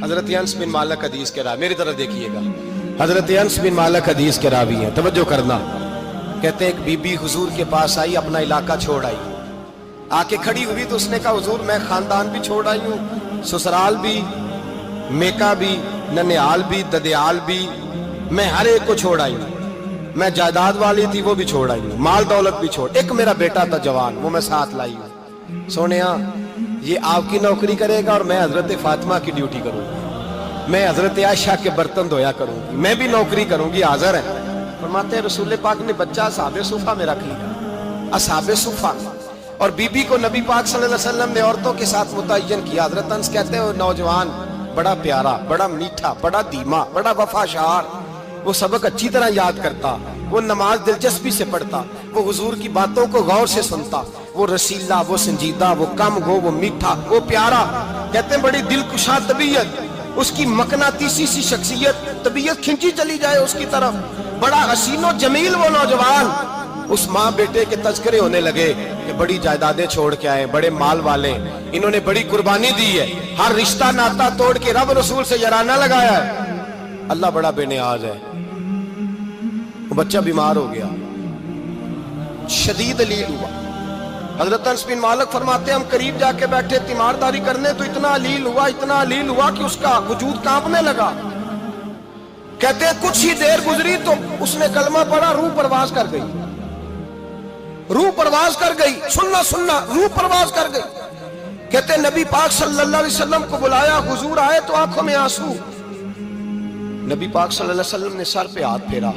حضرت انس بن مالک حدیث کے راوی، میری طرف دیکھیے گا، حضرت انس بن مالک حدیث کے راوی ہیں، توجہ کرنا۔ کہتے ہیں ایک بی بی حضور کے پاس آئی، اپنا علاقہ چھوڑ آئی، آ کے کھڑی ہوئی تو اس نے کہا حضور میں خاندان بھی چھوڑ آئی ہوں، سسرال بھی، میکا بھی، ننیال بھی، ددیال بھی، میں ہر ایک کو چھوڑ آئی ہوں، میں جائیداد والی تھی وہ بھی چھوڑ آئی ہوں، مال دولت بھی چھوڑ، ایک میرا بیٹا تھا جوان وہ میں ساتھ لائی ہوں۔ سونیا یہ آپ کی نوکری کرے گا اور میں حضرت فاطمہ کی ڈیوٹی کروں گی، میں حضرت عائشہ کے برتن دھویا کروں گی، میں بھی نوکری کروں گی، حاضر ہے۔ فرماتے ہیں رسول پاک نے بچہ اصحاب صفہ میں رکھ لیا، اصحاب صفہ، اور بی بی کو نبی پاک صلی اللہ علیہ وسلم نے عورتوں کے ساتھ متعین کیا۔ حضرت انس کہتے ہیں وہ نوجوان بڑا پیارا، بڑا میٹھا، بڑا دھیما، بڑا وفاشار، وہ سبق اچھی طرح یاد کرتا، وہ نماز دلچسپی سے پڑھتا، وہ حضور کی باتوں کو غور سے سنتا، وہ رسیلا، وہ سنجیدہ، وہ کم گو، وہ میٹھا، وہ پیارا۔ کہتے ہیں بڑی دلکشا طبیعت، اس کی مقناطیسی سی شخصیت، طبیعت کھنچی چلی جائے اس کی طرف، بڑا حسین و جمیل وہ نوجوان۔ اس ماں بیٹے کے تذکرے ہونے لگے کہ بڑی جائیدادیں چھوڑ کے آئے، بڑے مال والے، انہوں نے بڑی قربانی دی ہے، ہر رشتہ ناتا توڑ کے رب رسول سے یارانہ لگایا ہے، اللہ بڑا بے نیاز ہے۔ وہ بچہ بیمار ہو گیا، شدید علیل ہوا۔ حضرت انس بن مالک فرماتے ہیں ہم قریب جا کے بیٹھے تیمارداری کرنے تو اتنا علیل ہوا، اتنا علیل ہوا کہ اس کا وجود کانپنے لگا۔ کہتے ہیں کچھ ہی دیر گزری تو اس نے کلمہ پڑھا، روح پرواز کر گئی، روح پرواز کر گئی، سننا روح پرواز کر گئی۔ کہتے ہیں نبی پاک صلی اللہ علیہ وسلم کو بلایا، حضور آئے تو آنکھوں میں آنسو۔ نبی پاک صلی اللہ علیہ وسلم نے سر پہ ہاتھ پھیرا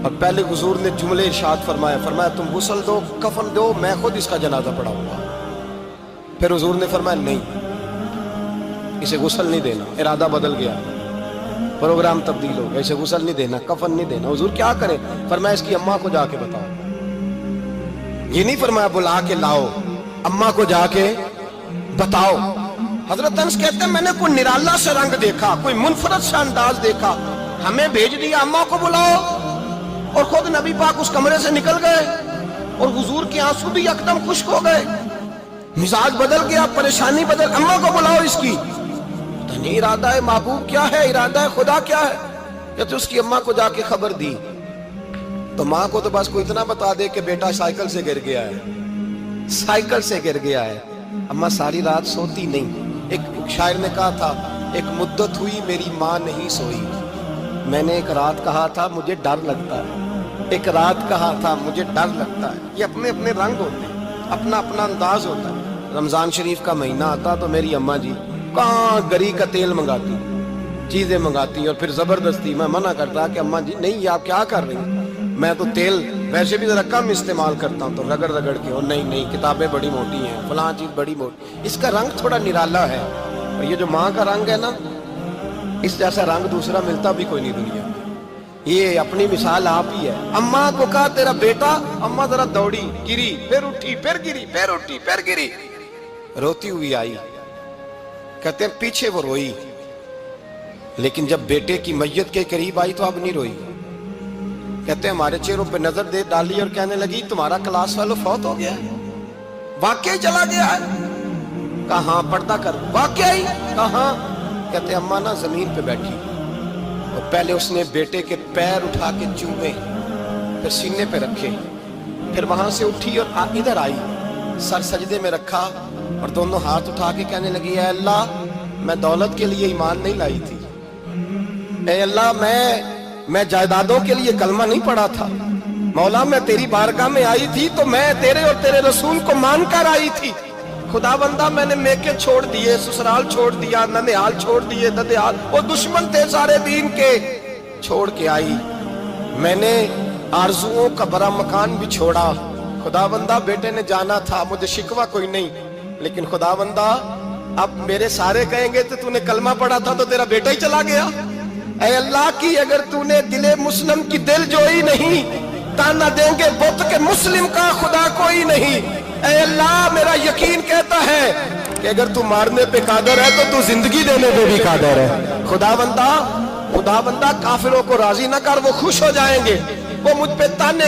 اور پہلے حضور نے جملے ارشاد فرمایا تم غسل دو، کفن دو، میں خود اس کا جنازہ پڑھاؤں گا۔ پھر حضور نے فرمایا نہیں، اسے غسل نہیں دینا، ارادہ بدل گیا، پروگرام تبدیل ہو گیا، اسے غسل نہیں دینا، کفن نہیں دینا۔ حضور کیا کریں؟ فرمایا اس کی اماں کو جا کے بتاؤ۔ یہ نہیں فرمایا بلا کے لاؤ، اماں کو جا کے بتاؤ۔ حضرت انس کہتے ہیں میں نے کوئی نرالا سے رنگ دیکھا، کوئی منفرد سے انداز دیکھا، ہمیں بھیج دیا اماں کو بلاؤ، اور خود نبی پاک اس کمرے سے نکل گئے اور حضور کے آنسو بھی یکدم خشک ہو گئے، مزاج بدل گیا، پریشانی بدل، اماں کو بلاؤ اس کی۔ پتہ نہیں ارادہ ہے محبوب کیا ہے، ارادہ ہے خدا کیا ہے۔ کہتے اس کی اماں کو جا کے خبر دی تو ماں کو تو بس کوئی اتنا بتا دے کہ بیٹا سائیکل سے گر گیا ہے، سائیکل سے گر گیا ہے۔ اماں ساری رات سوتی نہیں۔ ایک شاعر نے کہا تھا ایک مدت ہوئی میری ماں نہیں سوئی، میں نے ایک رات کہا تھا مجھے ڈر لگتا ہے، ایک رات کہا تھا مجھے ڈر لگتا ہے۔ یہ اپنے اپنے رنگ ہوتے ہیں، اپنا اپنا انداز ہوتا ہے۔ رمضان شریف کا مہینہ آتا تو میری اماں جی کہاں گری کا تیل منگاتی، چیزیں منگاتی، اور پھر زبردستی میں منع کرتا کہ اماں جی نہیں یہ آپ کیا کر رہی ہیں، میں تو تیل ویسے بھی ذرا کم استعمال کرتا ہوں، تو رگڑ رگڑ کے، اور نہیں کتابیں بڑی موٹی ہیں، فلاں چیز بڑی موٹی، اس کا رنگ تھوڑا نرالا ہے، اور یہ جو ماں کا رنگ ہے نا اس جیسا رنگ دوسرا ملتا بھی کوئی نہیں دنیا میں۔ یہ اپنی مثال آپ ہی ہے۔ اماں کو کہا تیرا بیٹا، اماں ذرا دوڑی، گری، پھر اٹھی، پھر گری، پھر اٹھی، پھر گری، روتی ہوئی آئی۔ کہتے ہیں پیچھے وہ روئی، لیکن جب بیٹے کی میت کے قریب آئی تو اب نہیں روئی۔ کہتے ہیں ہمارے چہروں پہ نظر دے ڈالی اور کہنے لگی تمہارا کلاس فیلو فوت ہو گیا ہے، واقعی چلا گیا ہے؟ کہاں پردہ کر، واقعی کہاں؟ کہتے ہیں اماں نا زمین پہ بیٹھی اور پہلے اس نے بیٹے کے پیر اٹھا کے چومے، پھر سینے پہ رکھے، پھر وہاں سے اٹھی اور ادھر آئی، سر سجدے میں رکھا اور دونوں ہاتھ اٹھا کے کہنے لگی اے اللہ میں دولت کے لیے ایمان نہیں لائی تھی، اے اللہ میں جائیدادوں کے لیے کلمہ نہیں پڑھا تھا، مولا میں تیری بارگاہ میں آئی تھی تو میں تیرے اور تیرے رسول کو مان کر آئی تھی، خدا بندہ میں نے میکے چھوڑ دیے، سسرال چھوڑ دیا، ننیال چھوڑ دیے، ددیال، وہ دشمن تھے سارے دین کے، چھوڑ کے آئی، میں نے آرزوؤں کا بڑا مکان بھی چھوڑا، خدا بندہ بیٹے نے جانا تھا، مجھے شکوہ کوئی نہیں، لیکن خدا بندہ اب میرے سارے کہیں گے تو نے کلمہ پڑھا تھا تو تیرا بیٹا ہی چلا گیا، اے اللہ کی اگر نے دل مسلم کی دل جوئی نہیں، تانا دیں گے بت کے مسلم کا خدا کوئی نہیں، اے اللہ میرا یقین کہتا ہے کہ اگر تو مارنے پہ قادر ہے تو زندگی دینے پہ بھی قادر ہے، خدا بندہ کافروں کو راضی نہ کر، وہ خوش ہو جائیں گے، وہ مجھ پہ تانے